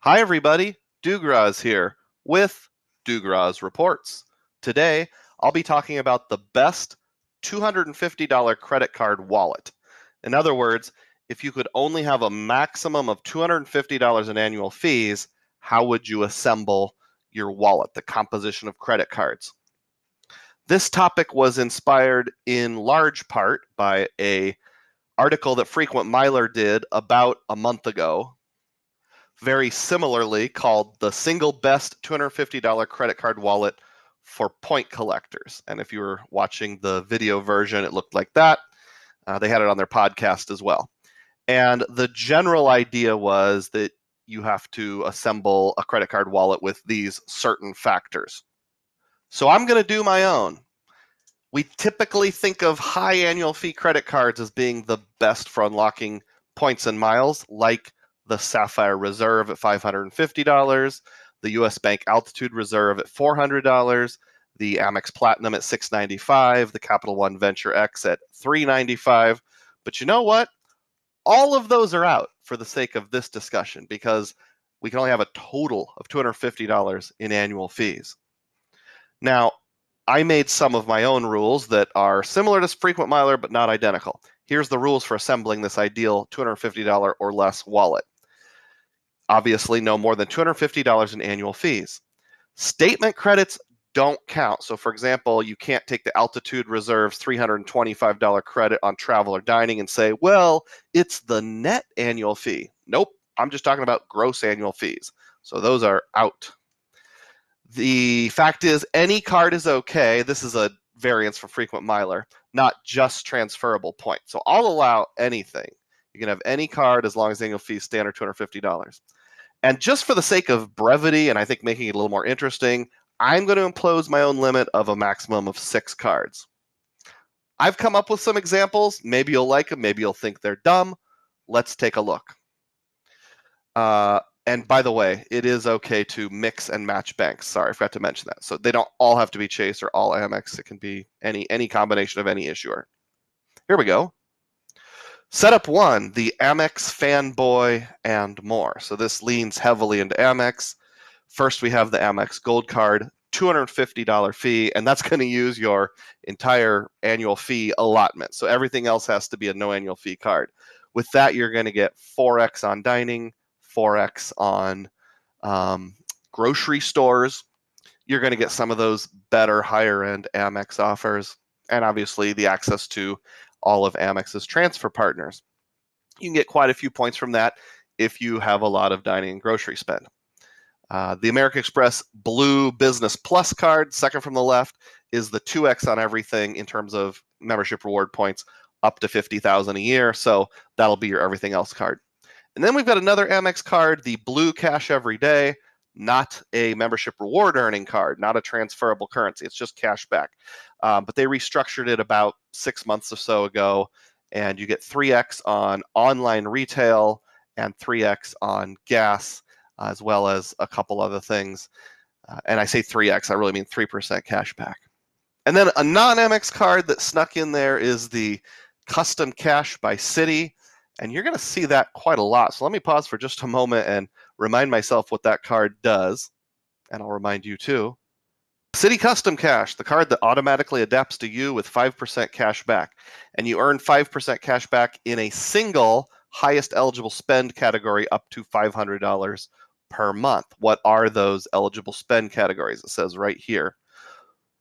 Hi everybody, Dugraz here with Dugraz Reports. Today, I'll be talking about the best $250 credit card wallet. In other words, if you could only have a maximum of $250 in annual fees, how would you assemble your wallet, the composition of credit cards? This topic was inspired in large part by an article that Frequent Miler did about a month ago, very similarly called the single best $250 credit card wallet for point collectors. And if you were watching the video version, it looked like that. They had it on their podcast as well. And the general idea was that you have to assemble a credit card wallet with these certain factors. So I'm going to do my own. We typically think of high annual fee credit cards as being the best for unlocking points and miles, like the Sapphire Reserve at $550, the US Bank Altitude Reserve at $400, the Amex Platinum at $695, the Capital One Venture X at $395. But you know what? All of those are out for the sake of this discussion because we can only have a total of $250 in annual fees. Now, I made some of my own rules that are similar to Frequent Miler but not identical. Here's the rules for assembling this ideal $250 or less wallet. Obviously, no more than $250 in annual fees. Statement credits don't count. So, for example, you can't take the Altitude Reserve's $325 credit on travel or dining and say, well, it's the net annual fee. Nope, I'm just talking about gross annual fees. So those are out. The fact is, any card is okay. This is a variance from Frequent Miler, not just transferable points. So I'll allow anything. You can have any card as long as annual fee is standard $250. And just for the sake of brevity, and I think making it a little more interesting, I'm going to impose my own limit of a maximum of 6 cards. I've come up with some examples. Maybe you'll like them. Maybe you'll think they're dumb. Let's take a look. And by the way, it is okay to mix and match banks. Sorry, I forgot to mention that. So they don't all have to be Chase or all Amex. It can be any combination of any issuer. Here we go. Setup 1, the Amex Fanboy and more. So this leans heavily into Amex. First, we have the Amex Gold Card, $250 fee, and that's going to use your entire annual fee allotment. So everything else has to be a no annual fee card. With that, you're going to get 4x on dining, 4x on grocery stores. You're going to get some of those better higher end Amex offers, and obviously the access to all of Amex's transfer partners. You can get quite a few points from that if you have a lot of dining and grocery spend. The American Express Blue Business Plus card, second from the left, is the 2x on everything in terms of membership reward points, up to $50,000 a year. So that'll be your everything else card. And then we've got another Amex card, the Blue Cash Every Day, not a membership reward earning card, not a transferable currency. It's just cash back. But they restructured it about 6 months or so ago, and you get 3x on online retail and 3x on gas, as well as a couple other things. And I say 3x, I really mean 3% cash back. And then a non-Amex card that snuck in there is the Custom Cash by Citi. And you're going to see that quite a lot. So let me pause for just a moment and remind myself what that card does. And I'll remind you too. Citi Custom Cash, the card that automatically adapts to you with 5% cash back. And you earn 5% cash back in a single highest eligible spend category up to $500 per month. What are those eligible spend categories? It says right here.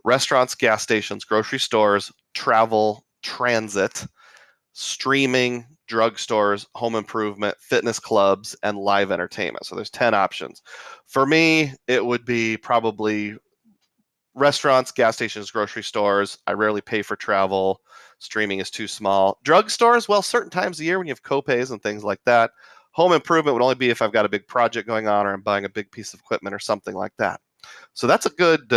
Restaurants, gas stations, grocery stores, travel, transit, streaming, drugstores, home improvement, fitness clubs, and live entertainment. So there's 10 options. For me, it would be probably restaurants, gas stations, grocery stores. I rarely pay for travel. Streaming is too small. Drugstores, well, certain times of year when you have copays and things like that. Home improvement would only be if I've got a big project going on or I'm buying a big piece of equipment or something like that. So that's a good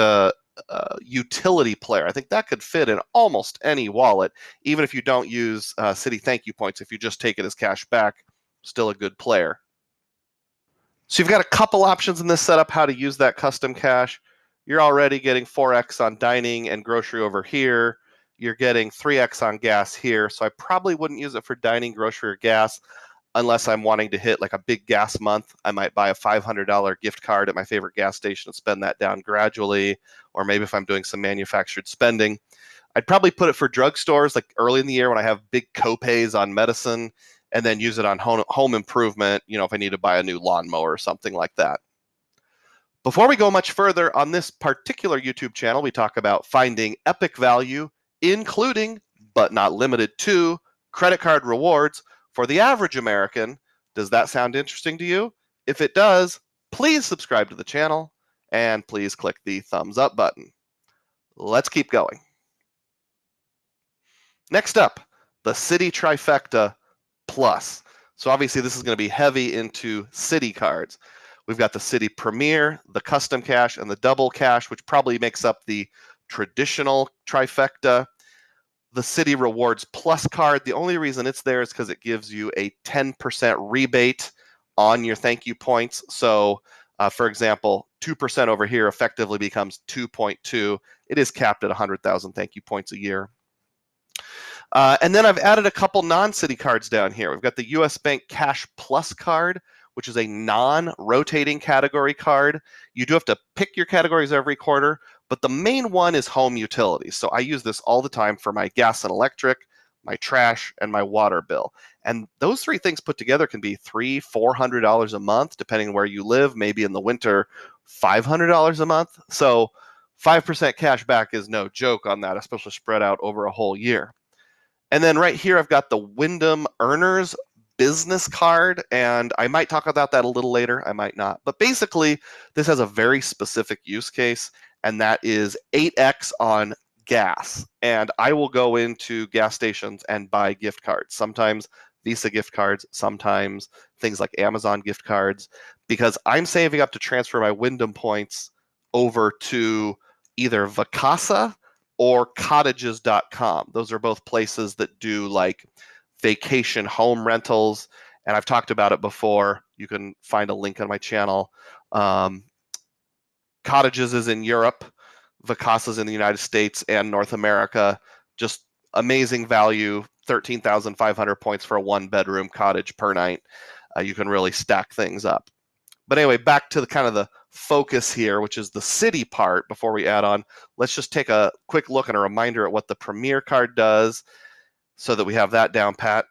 utility player. I think that could fit in almost any wallet, even if you don't use Citi Thank You points. If you just take it as cash back, still a good player. So you've got a couple options in this setup how to use that custom cash. You're already getting 4x on dining and grocery over here. You're getting 3x on gas here. So I probably wouldn't use it for dining, grocery, or gas. unless I'm wanting to hit like a big gas month. I might buy a $500 gift card at my favorite gas station and spend that down gradually. Or maybe if I'm doing some manufactured spending, I'd probably put it for drugstores like early in the year when I have big copays on medicine, and then use it on home improvement, if I need to buy a new lawnmower or something like that. Before we go much further, on this particular YouTube channel, we talk about finding epic value, including, but not limited to, credit card rewards for the average American. Does that sound interesting to you? If it does, please subscribe to the channel and please click the thumbs up button. Let's keep going. Next up, the Citi Trifecta Plus. So obviously this is going to be heavy into Citi cards. We've got the Citi Premier, the Custom Cash, and the Double Cash, which probably makes up the traditional Trifecta. The Citi Rewards Plus card, the only reason it's there is because it gives you a 10% rebate on your thank you points. So for example, 2% over here effectively becomes 2.2. It is capped at 100,000 thank you points a year. And then I've added a couple non-Citi cards down here. We've got the US Bank Cash Plus card, which is a non-rotating category card. You do have to pick your categories every quarter, but the main one is home utilities. So I use this all the time for my gas and electric, my trash, and my water bill. And those three things put together can be $300-$400 a month, depending on where you live. Maybe in the winter, $500 a month. So 5% cash back is no joke on that, especially spread out over a whole year. And then right here, I've got the Wyndham Earners business card, and I might talk about that a little later. I might not. But basically, this has a very specific use case, and that is 8x on gas. And I will go into gas stations and buy gift cards, sometimes Visa gift cards, sometimes things like Amazon gift cards, because I'm saving up to transfer my Wyndham points over to either Vacasa or cottages.com. Those are both places that do like vacation home rentals, and I've talked about it before. You can find a link on my channel. Cottages is in Europe, Vacasa's in the United States and North America. Just amazing value, 13,500 points for a one-bedroom cottage per night. You can really stack things up. But anyway, back to the kind of the focus here, which is the Citi part. Before we add on, let's just take a quick look and a reminder at what the Premier card does so that we have that down pat.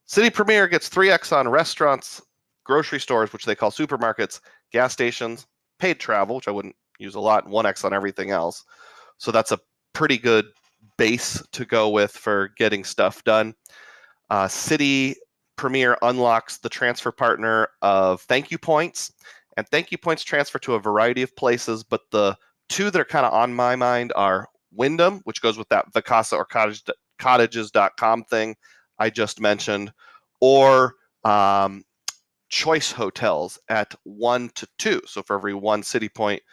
Citi Premier gets 3x on restaurants, grocery stores, which they call supermarkets, gas stations, paid travel, which I wouldn't use a lot, and 1x on everything else. So that's a pretty good base to go with for getting stuff done. Citi Premier unlocks the transfer partner of thank you points, and thank you points transfer to a variety of places, but the two that are kind of on my mind are Wyndham, which goes with that Vacasa or cottages.com thing I just mentioned, or choice hotels at 1 to 2. So for every 1 Citi point,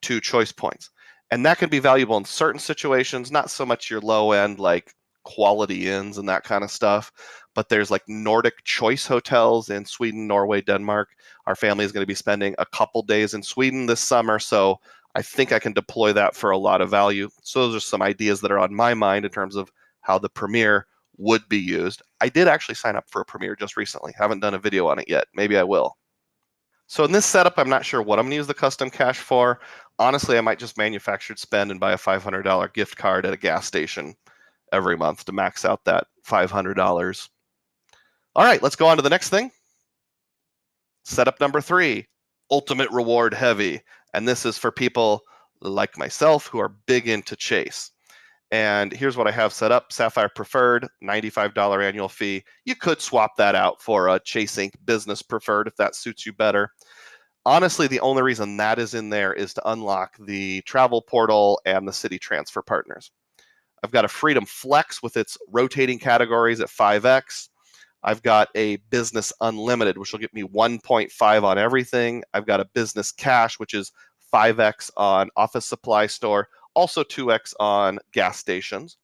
2 choice points. And that can be valuable in certain situations, not so much your low end like quality inns and that kind of stuff, but there's like Nordic choice hotels in Sweden, Norway, Denmark. Our family is going to be spending a couple days in Sweden this summer, so I think I can deploy that for a lot of value. So those are some ideas that are on my mind in terms of how the Premier would be used. I did actually sign up for a Premier just recently. Haven't done a video on it yet. Maybe I will. So in this setup, I'm not sure what I'm going to use the custom cash for. Honestly, I might just manufactured spend and buy a $500 gift card at a gas station every month to max out that $500. All right, let's go on to the next thing. Setup number 3, ultimate reward heavy. And this is for people like myself who are big into Chase. And here's what I have set up. Sapphire Preferred, $95 annual fee. You could swap that out for a Chase Inc. Business Preferred if that suits you better. Honestly, the only reason that is in there is to unlock the travel portal and the Citi transfer partners. I've got a Freedom Flex with its rotating categories at 5x. I've got a Business Unlimited, which will get me 1.5 on everything. I've got a Business Cash, which is 5x on office supply store, also 2x on gas stations.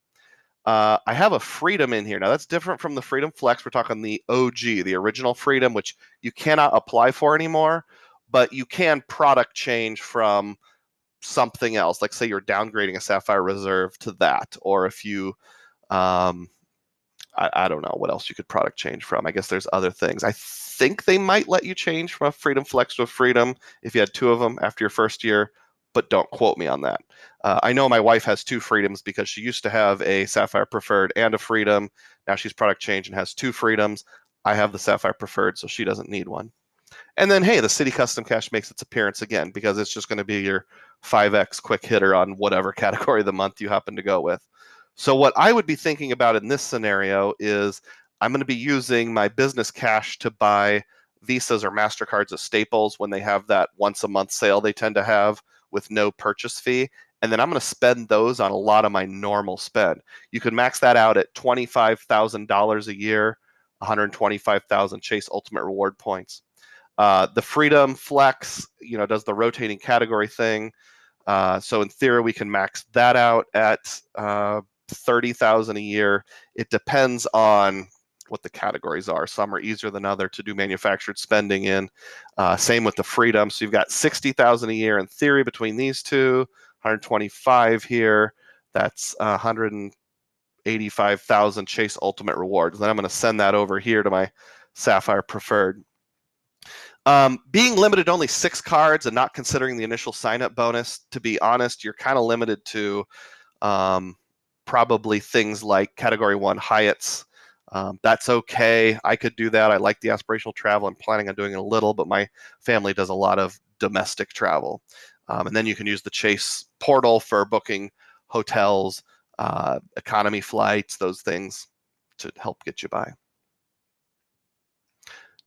I have a Freedom in here. Now, that's different from the Freedom Flex. We're talking the OG, the original Freedom, which you cannot apply for anymore, but you can product change from something else. Like say you're downgrading a Sapphire Reserve to that, or if you I don't know what else you could product change from. I guess there's other things. I think they might let you change from a Freedom Flex to a Freedom if you had two of them after your first year, but don't quote me on that. I know my wife has two Freedoms because she used to have a Sapphire Preferred and a Freedom. Now she's product changed and has two Freedoms. I have the Sapphire Preferred, so she doesn't need one. And then, hey, the City Custom Cash makes its appearance again because it's just going to be your 5X quick hitter on whatever category of the month you happen to go with. So what I would be thinking about in this scenario is I'm going to be using my business cash to buy Visas or MasterCards at Staples when they have that once a month sale they tend to have with no purchase fee. And then I'm going to spend those on a lot of my normal spend. You can max that out at $25,000 a year, 125,000 Chase Ultimate Reward points. The Freedom Flex, does the rotating category thing. So in theory, we can max that out at 30,000 a year. It depends on what the categories are. Some are easier than other to do manufactured spending in. Same with the Freedom. So you've got 60,000 a year in theory between these two, 125 here. That's 185,000 Chase Ultimate Rewards. Then I'm going to send that over here to my Sapphire Preferred. Being limited to only 6 cards and not considering the initial sign-up bonus, to be honest, you're kind of limited to probably things like Category 1 Hyatts. That's okay. I could do that. I like the aspirational travel. I'm planning on doing it a little, but my family does a lot of domestic travel. And then you can use the Chase portal for booking hotels, economy flights, those things to help get you by.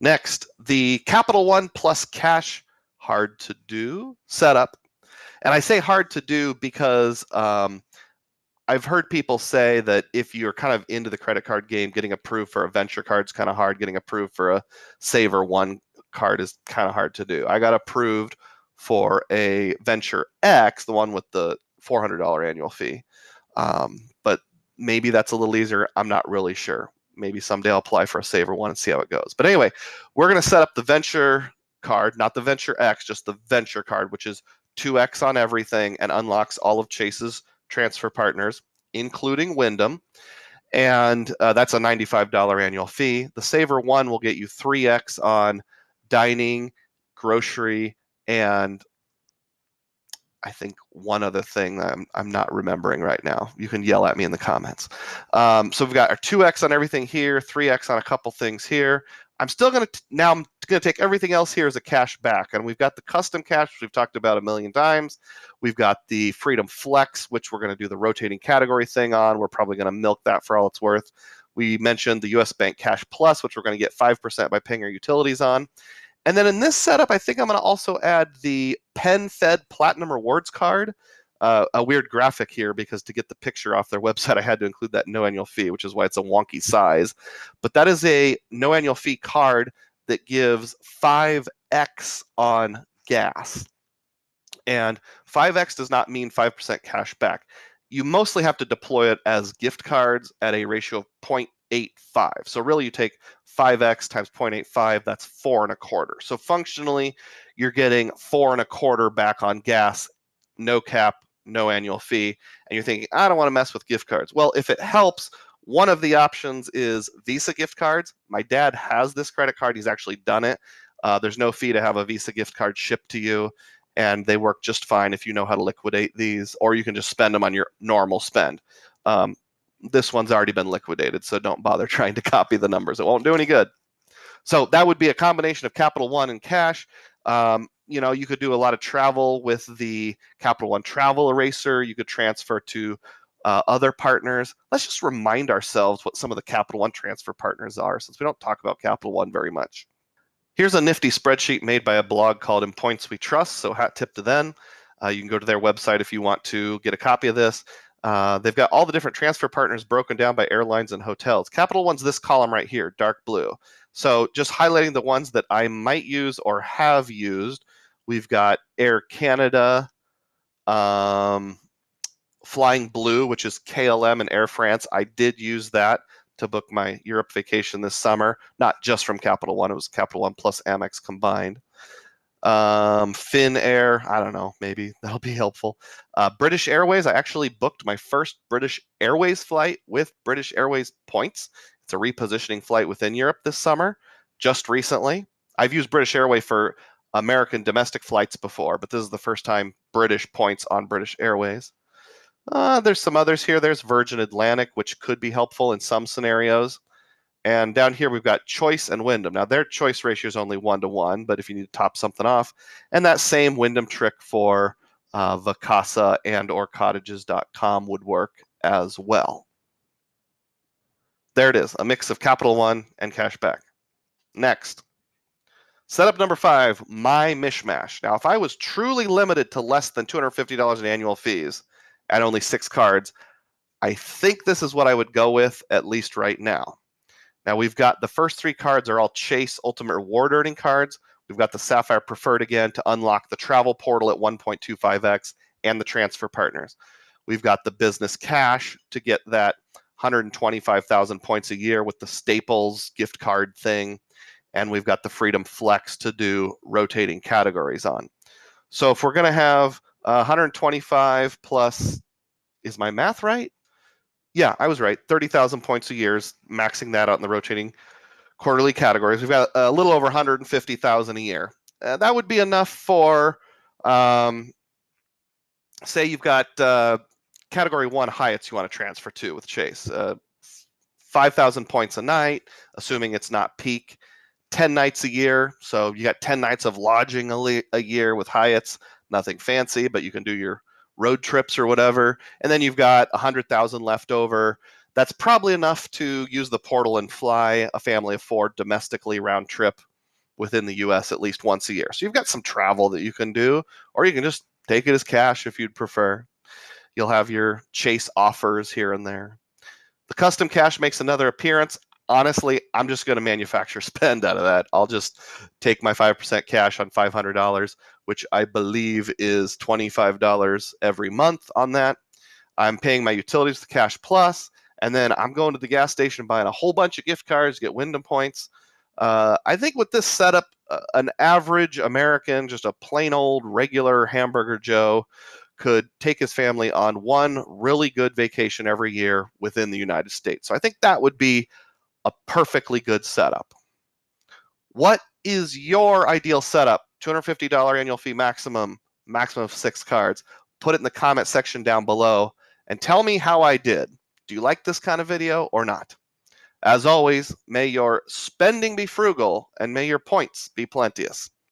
Next, the Capital One plus cash hard to do setup. And I say hard to do because I've heard people say that if you're kind of into the credit card game, getting approved for a venture card is kind of hard. Getting approved for a Saver One card is kind of hard to do. I got approved for a Venture X, the one with the $400 annual fee. But maybe that's a little easier. I'm not really sure. Maybe someday I'll apply for a Saver One and see how it goes. But anyway, we're going to set up the Venture card, not the Venture X, just the Venture card, which is 2X on everything and unlocks all of Chase's transfer partners, including Wyndham. And that's a $95 annual fee. The Saver One will get you 3X on dining, grocery, and I think one other thing that I'm not remembering right now. You can yell at me in the comments. So we've got our 2X on everything here, 3X on a couple things here. I'm going to take everything else here as a cash back. And we've got the custom cash, which we've talked about a million times. We've got the Freedom Flex, which we're going to do the rotating category thing on. We're probably going to milk that for all it's worth. We mentioned the US Bank Cash Plus, which we're going to get 5% by paying our utilities on. And then in this setup, I think I'm going to also add the PenFed Platinum Rewards card. A weird graphic here because to get the picture off their website, I had to include that no annual fee, which is why it's a wonky size. But that is a no annual fee card that gives 5X on gas. And 5X does not mean 5% cash back. You mostly have to deploy it as gift cards at a ratio of 0.85. So really you take 5X times 0.85, that's 4.25. So functionally, you're getting 4.25 back on gas, no cap, no annual fee. And you're thinking, I don't want to mess with gift cards. Well, if it helps, one of the options is Visa gift cards. My dad has this credit card. He's actually done it. There's no fee to have a Visa gift card shipped to you. And they work just fine if you know how to liquidate these, or you can just spend them on your normal spend. This one's already been liquidated, so don't bother trying to copy the numbers. It won't do any good. So that would be a combination of Capital One and cash. You could do a lot of travel with the Capital One Travel Eraser. You could transfer to other partners. Let's just remind ourselves what some of the Capital One transfer partners are, since we don't talk about Capital One very much. Here's a nifty spreadsheet made by a blog called In Points We Trust, so hat tip to them. You can go to their website if you want to get a copy of this. They've got all the different transfer partners broken down by airlines and hotels. Capital One's this column right here, dark blue. So just highlighting the ones that I might use or have used. We've got Air Canada, Flying Blue, which is KLM and Air France. I did use that to book my Europe vacation this summer, not just from Capital One. It was Capital One plus Amex combined. Finnair, I don't know, maybe that'll be helpful. British Airways, I actually booked my first British Airways flight with British Airways points. It's a repositioning flight within Europe this summer, just recently. I've used British Airways for American domestic flights before, but this is the first time British points on British Airways. There's some others here. There's Virgin Atlantic, which could be helpful in some scenarios. And down here, we've got Choice and Wyndham. Now, their choice ratio is only 1-to-1, but if you need to top something off, and that same Wyndham trick for Vacasa and or cottages.com would work as well. There it is, a mix of Capital One and cashback. Next, setup number 5, Mymishmash. Now, if I was truly limited to less than $250 in annual fees and only 6 cards, I think this is what I would go with, at least right now. Now, we've got the first 3 cards are all Chase Ultimate Reward earning cards. We've got the Sapphire Preferred again to unlock the travel portal at 1.25x and the transfer partners. We've got the Business Cash to get that 125,000 points a year with the Staples gift card thing. And we've got the Freedom Flex to do rotating categories on. So if we're going to have 125 plus, is my math right? Yeah, I was right. 30,000 points a year is maxing that out in the rotating quarterly categories. We've got a little over 150,000 a year. That would be enough for, say you've got category 1 Hyatts you want to transfer to with Chase. 5,000 points a night, assuming it's not peak. 10 nights a year. So you got 10 nights of lodging a year with Hyatts. Nothing fancy, but you can do your road trips or whatever. And then you've got 100,000 left over. That's probably enough to use the portal and fly a family of 4 domestically round trip within the US at least once a year. So you've got some travel that you can do, or you can just take it as cash if you'd prefer. You'll have your Chase offers here and there. The custom cash makes another appearance. Honestly, I'm just going to manufacture spend out of that. I'll just take my 5% cash on $500, which I believe is $25 every month on that. I'm paying my utilities with Cash Plus, and then I'm going to the gas station buying a whole bunch of gift cards, get Wyndham points. I think with this setup, an average American, just a plain old regular hamburger Joe, could take his family on one really good vacation every year within the United States. So I think that would be a perfectly good setup. What is your ideal setup? $250 annual fee maximum of 6 cards. Put it in the comment section down below and tell me how I did. Do you like this kind of video or not? As always, may your spending be frugal and may your points be plenteous.